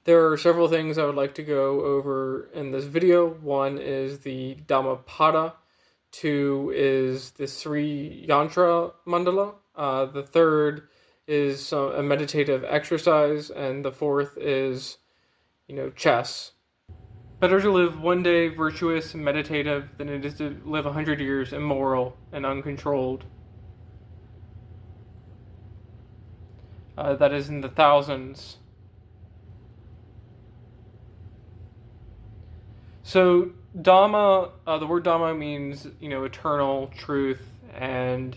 There are several things I would like to go over in this video. One is the Dhammapada. Two is the Sri Yantra Mandala. The third is a meditative exercise, and the fourth is, chess. Better to live one day virtuous and meditative than it is to live 100 years immoral and uncontrolled. That is in the thousands. So Dhamma, the word Dhamma means eternal truth, and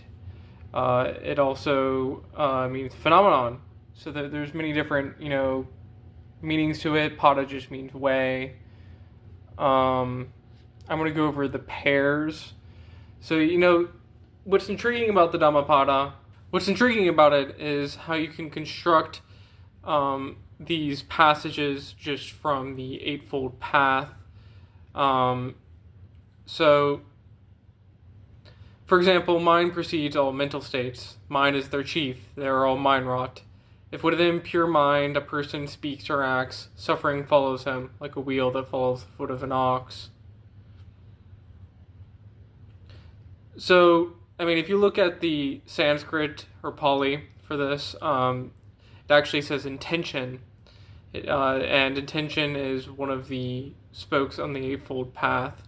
it also means phenomenon. So there's many different meanings to it. Pada just means way. I'm going to go over the pairs. So what's intriguing about the Dhammapada? What's intriguing about it is how you can construct these passages just from the Eightfold Path. So, for example, mind precedes all mental states. Mind is their chief. They are all mind-wrought. If within pure mind a person speaks or acts, suffering follows him, like a wheel that follows the foot of an ox. So, if you look at the Sanskrit or Pali for this, it actually says intention. And intention is one of the spokes on the Eightfold Path.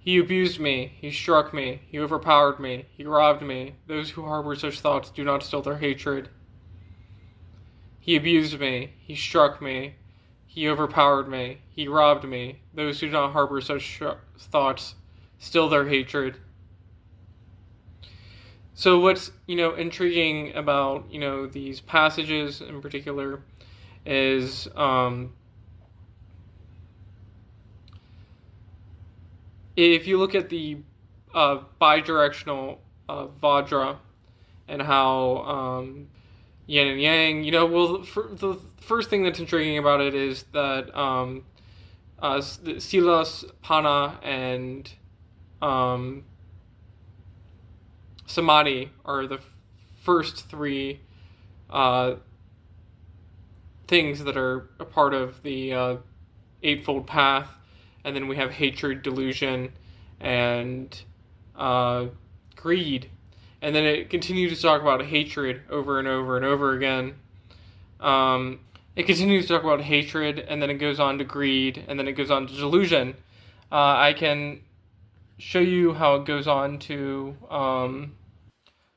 He abused me, he struck me, he overpowered me, he robbed me. Those who harbor such thoughts do not still their hatred. He abused me, he struck me, he overpowered me, he robbed me. Those who do not harbor such thoughts still their hatred. So what's intriguing about these passages in particular is if you look at the bidirectional Vajra and how yin and yang, the first thing that's intriguing about it is that Silas, Pana, and Samadhi are the first three things that are a part of the Eightfold Path, and then we have hatred, delusion, and greed, and then it continues to talk about hatred over and over and over again. It continues to talk about hatred, and then it goes on to greed, and then it goes on to delusion. I can show you how it goes on to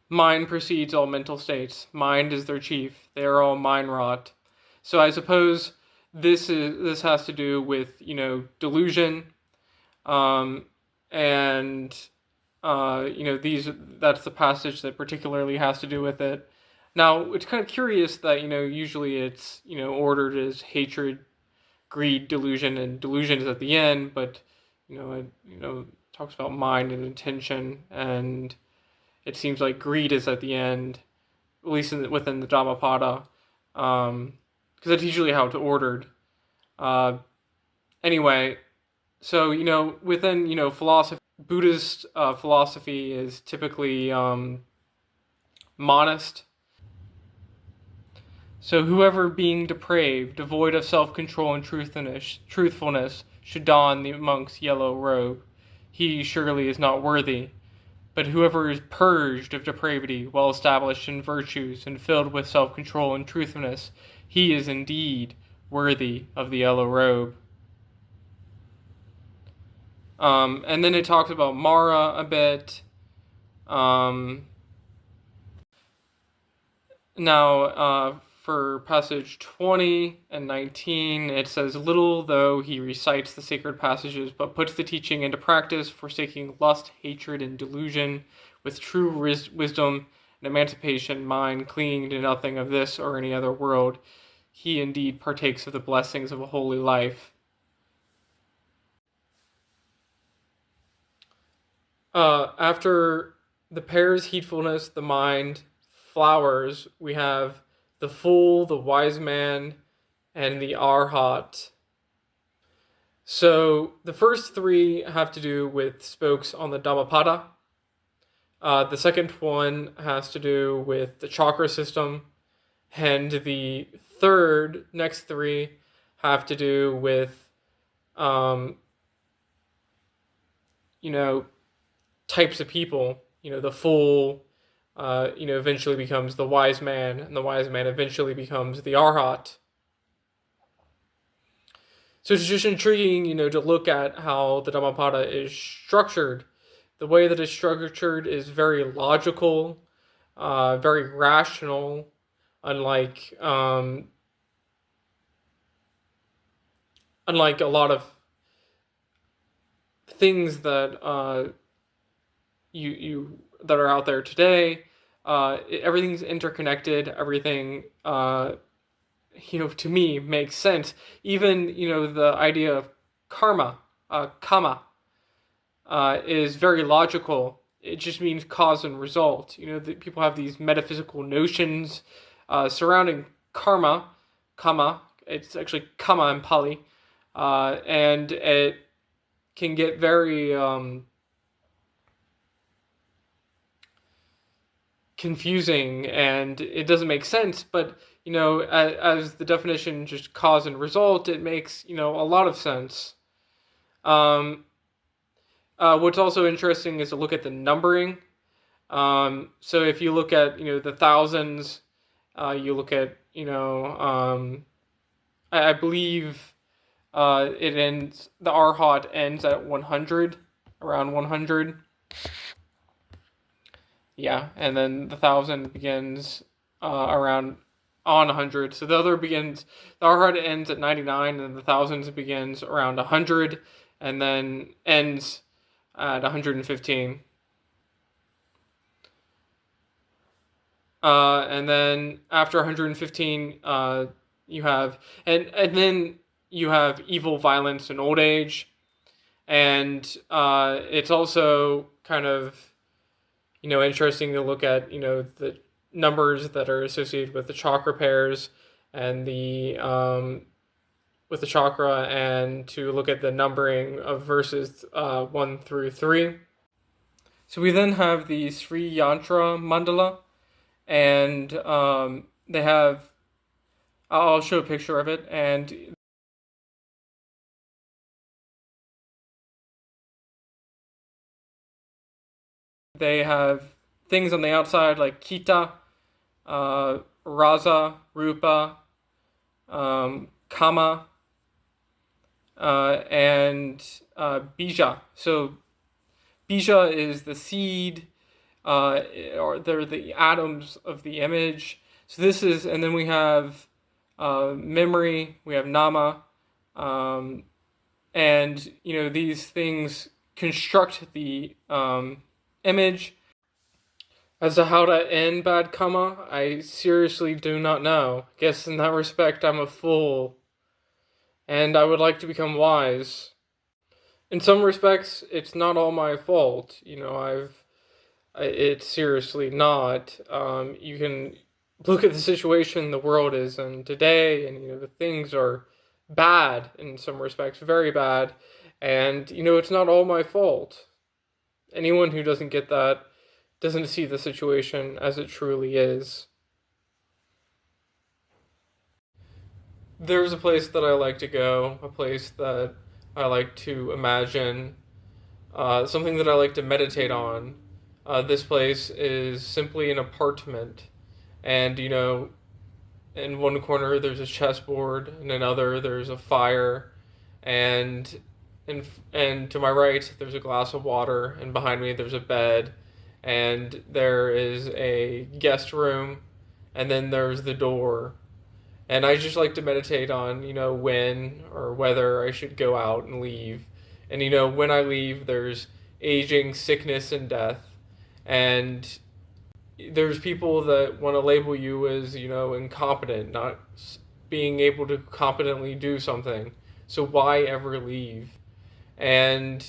mind precedes all mental states. Mind is their chief. They are all mind-wrought. So I suppose this has to do with delusion, and that's the passage that particularly has to do with it. Now it's kind of curious that usually it's ordered as hatred, greed, delusion, and delusion is at the end, but it talks about mind and intention, and it seems like greed is at the end, at least within the Dhammapada, because that's usually how it's ordered. Anyway, so within philosophy, Buddhist philosophy is typically monist. So whoever being depraved, devoid of self-control and truthfulness, should don the monk's yellow robe, he surely is not worthy. But whoever is purged of depravity, well established in virtues, and filled with self-control and truthfulness, he is indeed worthy of the yellow robe. And then it talks about Mara a bit. Now, for passage 20 and 19, it says, little though he recites the sacred passages, but puts the teaching into practice, forsaking lust, hatred, and delusion, with true wisdom and emancipation, mind clinging to nothing of this or any other world, he indeed partakes of the blessings of a holy life. After the pairs, heedfulness, the mind, flowers, we have the fool, the wise man, and the arhat. So the first three have to do with spokes on the Dhammapada. The second one has to do with the chakra system, And the third, next three, have to do with, um, you know, types of people. The fool, eventually becomes the wise man, and the wise man eventually becomes the arhat. So it's just intriguing, to look at how the Dhammapada is structured. The way that it's structured is very logical, very rational, unlike unlike a lot of things that you that are out there today. Everything's interconnected. Everything, to me, makes sense. Even the idea of karma, kama, is very logical. It just means cause and result. People have these metaphysical notions surrounding karma, kama. It's actually kama in Pali, and it can get very confusing, and it doesn't make sense. But as the definition, just cause and result, it makes a lot of sense. What's also interesting is to look at the numbering. So if you look at the thousands, you look at I believe it ends. The arhat ends at 100, around 100. Yeah, and then the thousand begins around on 100. So the arhat ends at 99, and the thousands begins around 100, and then ends at 115. And then after 115, you have and then you have evil, violence, and old age, and it's also kind of interesting to look at the numbers that are associated with the chakra pairs and the with the chakra, and to look at the numbering of verses 1 through 3. So we then have the Sri Yantra Mandala, and they have. I'll show a picture of it, and they have things on the outside like Kita, Rasa, Rupa, Kama, and Bija. So Bija is the seed, or they're the atoms of the image. So this is, and then we have memory, we have nama, and these things construct the image. As to how to end bad karma, I seriously do not know. Guess in that respect, I'm a fool, and I would like to become wise. In some respects, it's not all my fault. It's seriously not. You can look at the situation the world is in today, and the things are bad in some respects, very bad, and it's not all my fault. Anyone who doesn't get that doesn't see the situation as it truly is. There's a place that I like to go, a place that I like to imagine, something that I like to meditate on. This place is simply an apartment, and in one corner there's a chessboard, in another there's a fire, and and to my right there's a glass of water, and behind me there's a bed, and there is a guest room, and then there's the door. And I just like to meditate on, when or whether I should go out and leave. And, when I leave, there's aging, sickness, and death. And there's people that want to label you as, incompetent, not being able to competently do something. So why ever leave? And,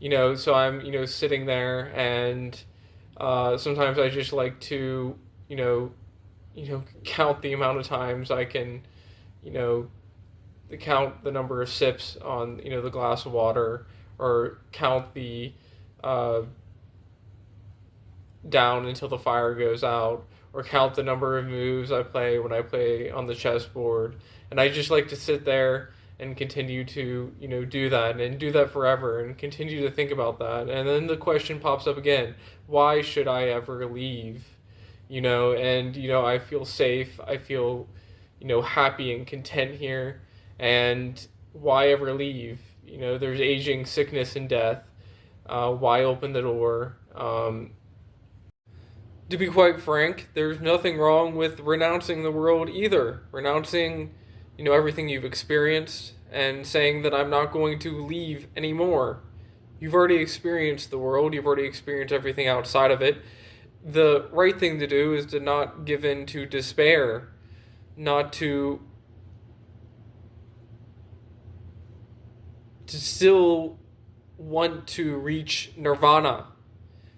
so I'm, sitting there, and sometimes I just like to, count the amount of times I can, count the number of sips on, the glass of water, or count the down until the fire goes out, or count the number of moves I play when I play on the chessboard. And I just like to sit there and continue to, do that and do that forever and continue to think about that. And then the question pops up again, why should I ever leave? I feel safe. I feel, happy and content here. And why ever leave? There's aging, sickness, and death. Why open the door? To be quite frank, there's nothing wrong with renouncing the world either. Renouncing, everything you've experienced and saying that I'm not going to leave anymore. You've already experienced the world, you've already experienced everything outside of it. The right thing to do is to not give in to despair, not to still want to reach nirvana,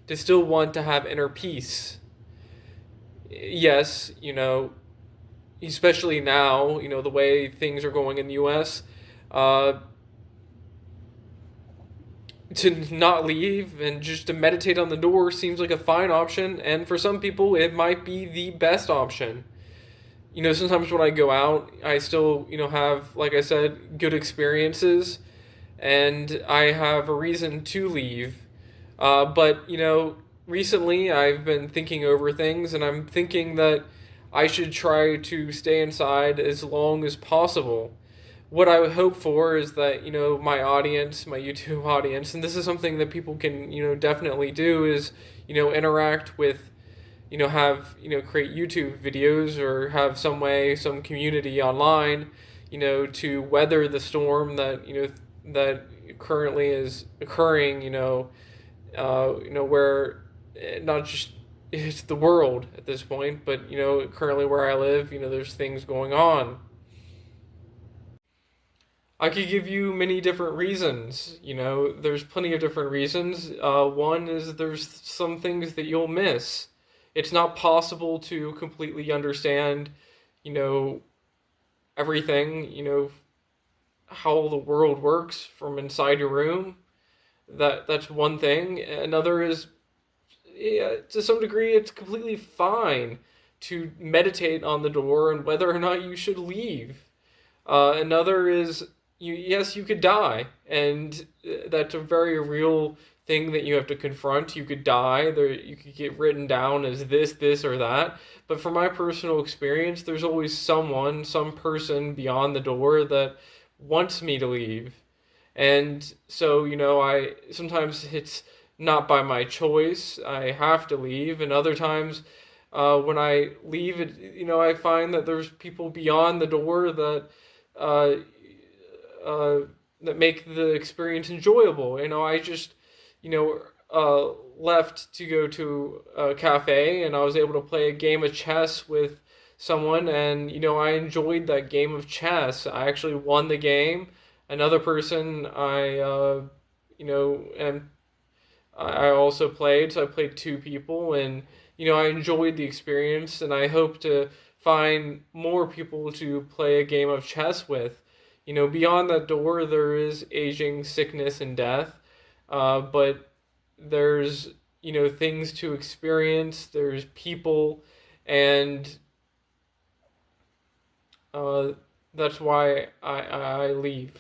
to still want to have inner peace. Yes, especially now, the way things are going in the US, to not leave and just to meditate on the door seems like a fine option, and for some people, it might be the best option. Sometimes when I go out, I still, have, like I said, good experiences, and I have a reason to leave. But, recently I've been thinking over things, and I'm thinking that I should try to stay inside as long as possible. What I would hope for is that, my audience, my YouTube audience, and this is something that people can, definitely do, is, interact with, create YouTube videos or have some community online, to weather the storm that currently is occurring, where not just it's the world at this point, but, currently where I live, there's things going on. I could give you many different reasons. There's plenty of different reasons. One is there's some things that you'll miss. It's not possible to completely understand, you know, everything, how the world works from inside your room. That's one thing. Another is, yeah, to some degree, it's completely fine to meditate on the door and whether or not you should leave. Another is, yes, you could die, and that's a very real thing that you have to confront. You could die. You could get written down as this, or that. But from my personal experience, there's always some person beyond the door that wants me to leave. And so, I sometimes it's not by my choice. I have to leave, and other times, when I leave, I find that there's people beyond the door uh, uh, that make the experience enjoyable. I just, left to go to a cafe, and I was able to play a game of chess with someone, and I enjoyed that game of chess. I actually won the game. Another person and I also played, so I played two people, and I enjoyed the experience, and I hope to find more people to play a game of chess with. Beyond that door, there is aging, sickness, and death, but there's things to experience. There's people, and uh, that's why I leave.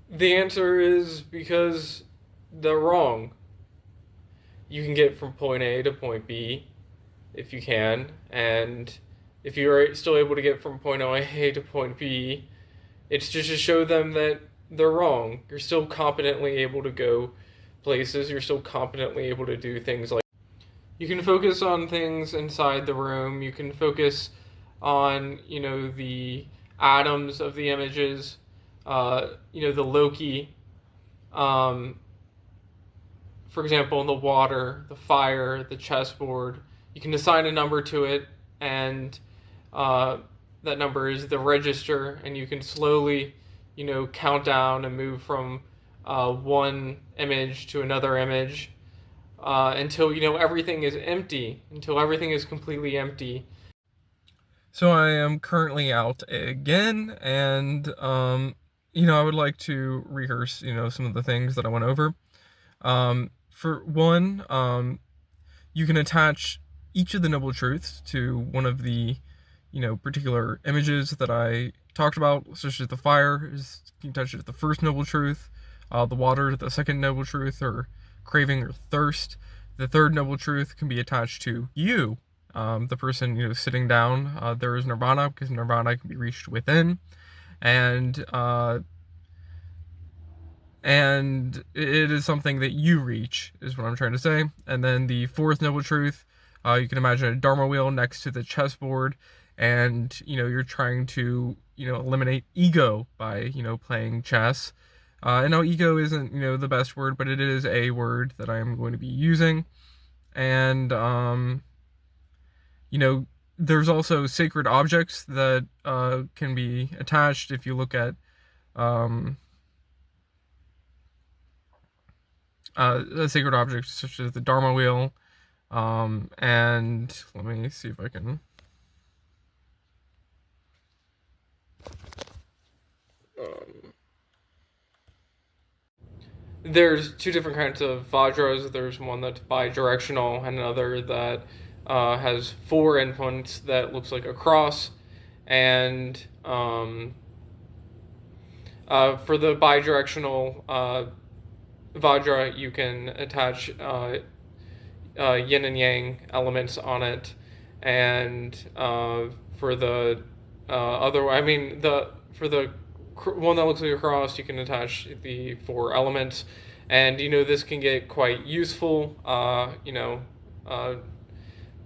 The answer is because they're wrong. You can get from point A to point B if you can, and if you're still able to get from point A to point B, it's just to show them that they're wrong. You're still competently able to go places, you're still competently able to do things like you can focus on things inside the room, you can focus on, the atoms of the images, the Loki, um, for example, in the water, the fire, the chessboard. You can assign a number to it, and that number is the register, and you can slowly, count down and move from one image to another image until everything is empty, until everything is completely empty. So I am currently out again, and I would like to rehearse, some of the things that I went over. For one, you can attach each of the noble truths to one of the, particular images that I talked about, such as the fire is, you can touch it to the first noble truth, the water to the second noble truth, or craving or thirst. The third noble truth can be attached to you, the person, sitting down. There is nirvana, because nirvana can be reached within, and it is something that you reach, is what I'm trying to say. And then the fourth noble truth, you can imagine a dharma wheel next to the chessboard, and you're trying to eliminate ego by playing chess. I know ego isn't the best word, but it is a word that I am going to be using. And there's also sacred objects that can be attached. If you look at sacred objects such as the dharma wheel, and let me see if I can. There's two different kinds of vajras. There's one that's bi-directional and another that has four endpoints that looks like a cross. And for the bi-directional vajra, you can attach yin and yang elements on it. And for the for the one that looks like a cross, you can attach the four elements, and this can get quite useful,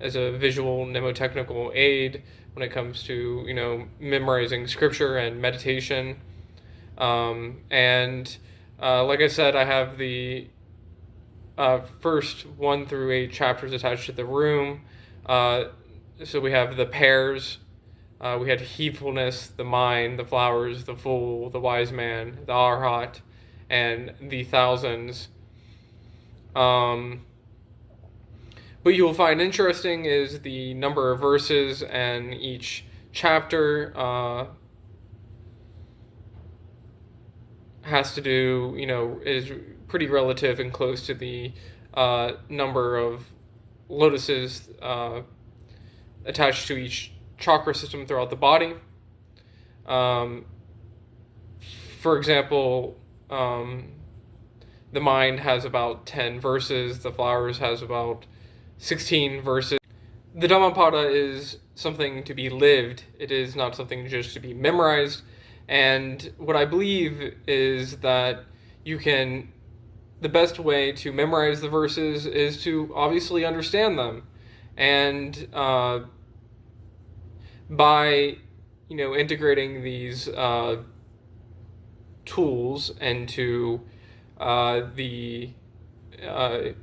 as a visual mnemotechnical aid when it comes to memorizing scripture and meditation. And like I said, I have the first 1 through 8 chapters attached to the room. So we have the pairs. We had heedfulness, the mind, the flowers, the fool, the wise man, the arhat, and the thousands. What you will find interesting is the number of verses, and each chapter has to do, is pretty relative and close to the number of lotuses attached to each chakra system throughout the body. For example, the mind has about 10 verses, the flowers has about 16 verses. The Dhammapada is something to be lived. It is not something just to be memorized. And what I believe is that the best way to memorize the verses is to obviously understand them. And by integrating these tools into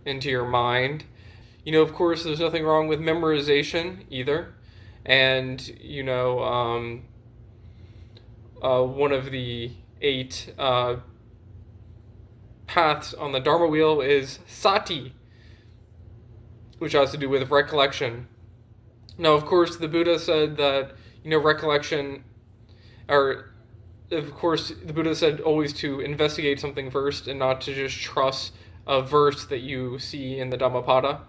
into your mind, of course, there's nothing wrong with memorization either. And one of the 8 paths on the Dharma wheel is sati, which has to do with recollection. Now, of course, the Buddha said that, recollection, or, of course, the Buddha said always to investigate something first and not to just trust a verse that you see in the Dhammapada.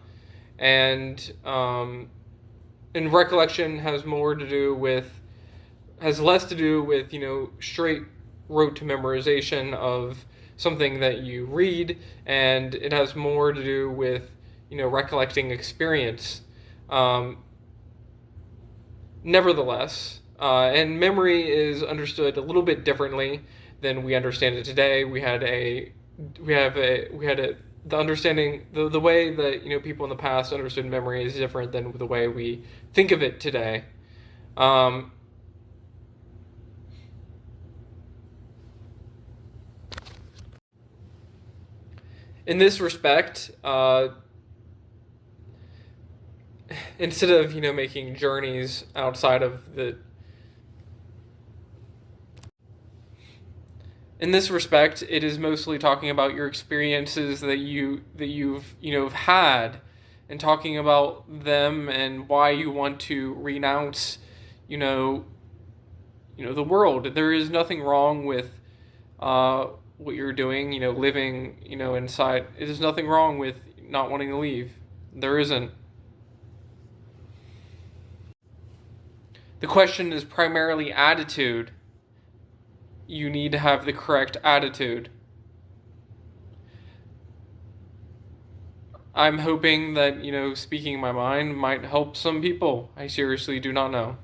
And recollection has less to do with, straight rote memorization of something that you read, and it has more to do with, recollecting experience. Nevertheless, and memory is understood a little bit differently than we understand it today. The understanding, the way that people in the past understood memory is different than the way we think of it today. In this respect, instead of making journeys outside of in this respect, it is mostly talking about your experiences that you've had, and talking about them and why you want to renounce the world. There is nothing wrong with what you're doing, living inside. There's nothing wrong with not wanting to leave. There isn't. The question is primarily attitude. You need to have the correct attitude. I'm hoping that, speaking my mind might help some people. I seriously do not know.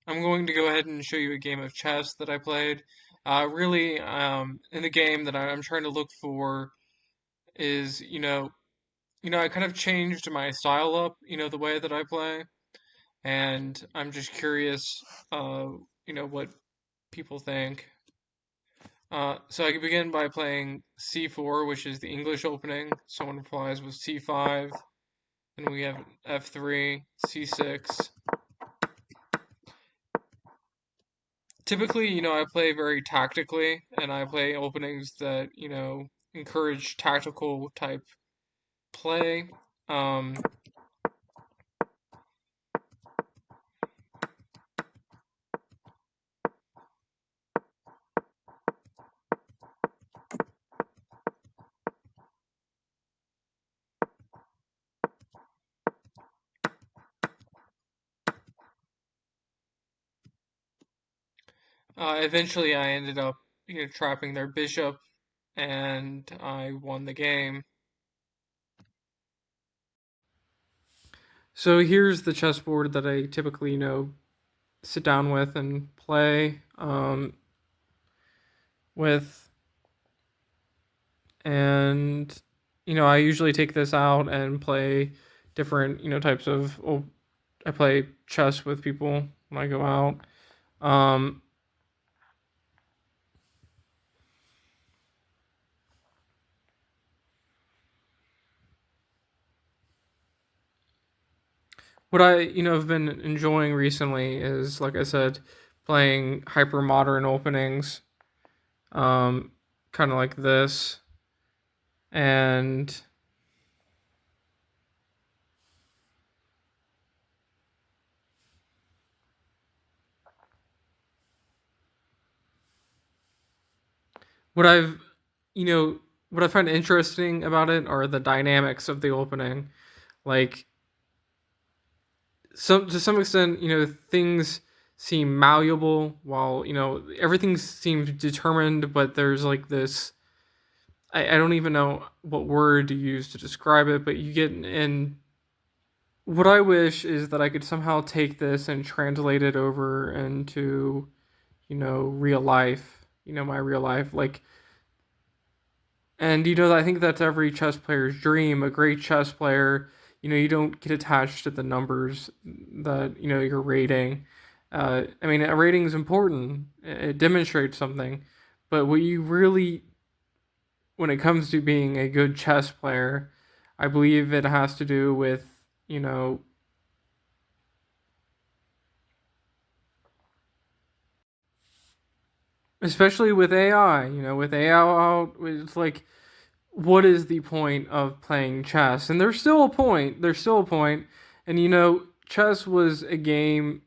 I'm going to go ahead and show you a game of chess that I played. Really, in the game that I'm trying to look for is, I kind of changed my style up, the way that I play, and I'm just curious, uh, what people think. So I can begin by playing c4, which is the English opening. Someone replies with c5, and we have f3, c6. Typically, I play very tactically, and I play openings that, encourage tactical type play. Um, Eventually, I ended up, trapping their bishop, and I won the game. So here's the chessboard that I typically, sit down with and play with. And, I usually take this out and play different, types of. Well, I play chess with people when I go out. Um, what I have been enjoying recently is, like I said, playing hyper modern openings, um, kind of like this, and what I've you know what I find interesting about it are the dynamics of the opening, like some to some extent, things seem malleable while everything seems determined, but there's like this. I don't even know what word to use to describe it, but you get in. What I wish is that I could somehow take this and translate it over into, real life, my real life. Like, and, I think that's every chess player's dream. A great chess player, you don't get attached to the numbers that, you're rating. I mean, a rating is important, it demonstrates something. But what you really, when it comes to being a good chess player, I believe it has to do with, especially with AI, with AI out, it's like, what is the point of playing chess? And there's still a point. There's still a point. And chess was a game,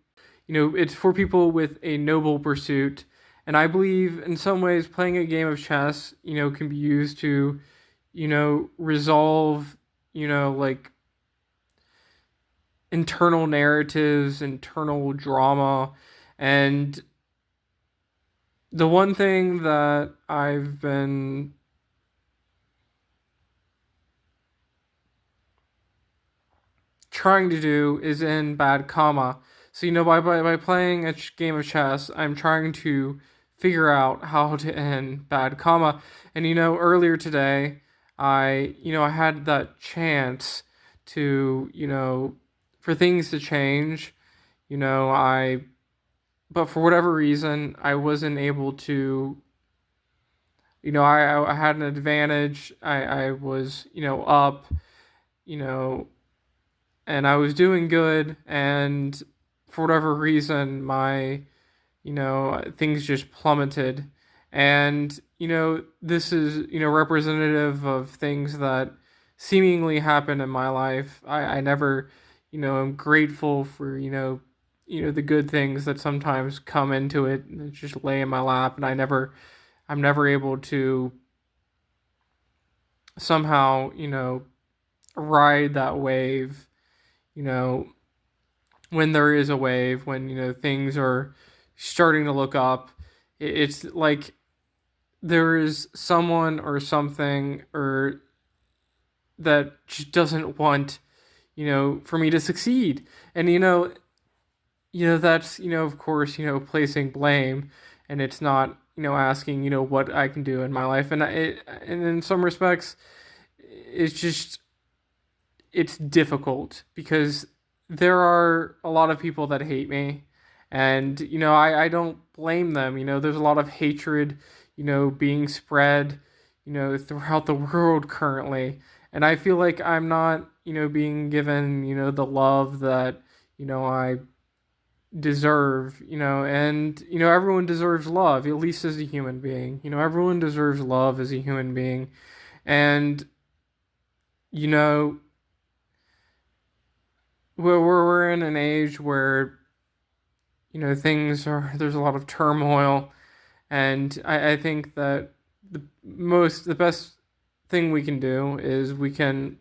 it's for people with a noble pursuit. And I believe in some ways playing a game of chess, can be used to, resolve, like internal narratives, internal drama. And the one thing that I've been trying to do is in bad karma. So, by playing a game of chess, I'm trying to figure out how to end bad karma. And, earlier today, I had that chance to, for things to change. But for whatever reason, I wasn't able to, I had an advantage. I was, up, you know, and I was doing good, and for whatever reason, my things just plummeted, and this is representative of things that seemingly happen in my life. I never am grateful for the good things that sometimes come into it and just lay in my lap, and I'm never able to somehow, ride that wave, you know, when there is a wave, when, things are starting to look up. It's like there is someone or something or that just doesn't want, for me to succeed. And, that's, of course, placing blame, and it's not, asking, what I can do in my life. And in some respects, it's just, it's difficult because there are a lot of people that hate me, and I don't blame them. There's a lot of hatred, being spread, throughout the world currently, and I feel like I'm not, being given, the love that, I deserve. And everyone deserves love, at least as a human being. Everyone deserves love as a human being. And you know we're in an age where, things are, there's a lot of turmoil, and I think that the best thing we can do is we can,